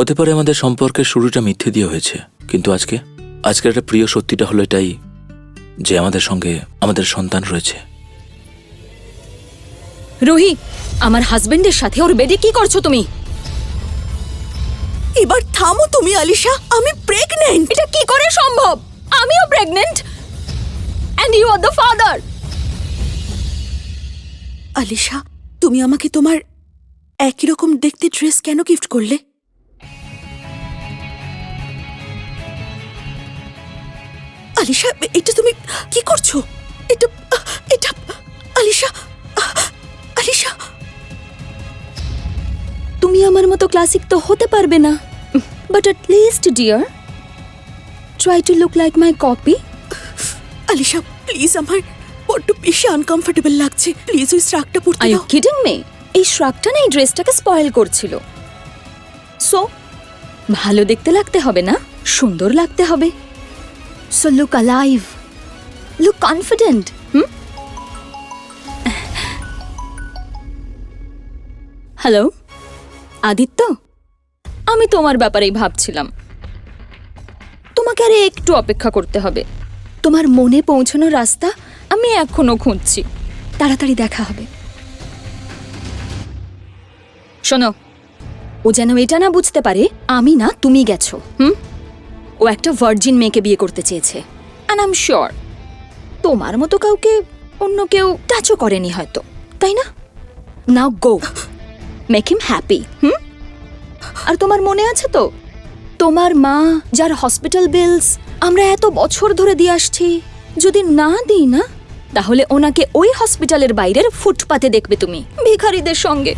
হতে পারে আমাদের সম্পর্কের শুরুটা মিথ্যে দিয়ে হয়েছে, কিন্তু আজকের একটা প্রিয় সত্যিটা হলো এটাই যে আমাদের সঙ্গে আমাদের সন্তান রয়েছে। রুহি, আমার হাজবেন্ডের সাথে ওর বেডে কি করছো তুমি? এবার থামো তুমি আলিশা, আমি প্রেগন্যান্ট। এটা কি করে সম্ভব? আমিও pregnant and you are the father. Alisha, তুমি আমাকে তোমার একই রকম দেখতে ড্রেস কেন গিফট করলে? আলিশা, এটা তুমি কি করছো? এটা এটা আলিশা, আলিশা, তুমি আমার মতো ক্লাসিক তো হতে পারবে না, but at least dear try to look like my copy. Alisha please, আমার বড্ড বেশি আনকমফোর্টেবল লাগছে, প্লিজ ওই শ্রাগটা পরতে আর ইউ দাও। Kidding me? এই শ্রাগটা না এই ড্রেসটাকে স্পয়েল করছিল। সো ভালো দেখতে লাগতে হবে না, সুন্দর লাগতে হবে। So look alive, look confident. Hello Aditya, আমি তোমার ব্যাপারেই ভাবছিলাম। তোমাকে আরে একটু অপেক্ষা করতে হবে। তোমার মনে পৌঁছানোর রাস্তা আমি এখনো খুঁজছি, তাড়াতাড়ি দেখা হবে। শোনো, ও যেন এটা না বুঝতে পারে আমি না তুমি গেছো। ও একটা ভার্জিন মেয়েকে বিয়ে করতে চেয়েছে, অ্যান্ড আই এম শিওর তোমার মতো কাউকে অন্য কেউ টাচও করেনি হয়তো, তাই না? নাও গো, মেক হিম হ্যাপি। আর তোমার মনে আছে তো তোমার মা যার হসপিটাল বিলস আমরা এত বছর ধরে দিয়ে আসছি, যদি না দিই না তাহলে ওনাকে ওই হসপিটালের বাইরের ফুটপাতে দেখবে তুমি ভিখারিদের সঙ্গে।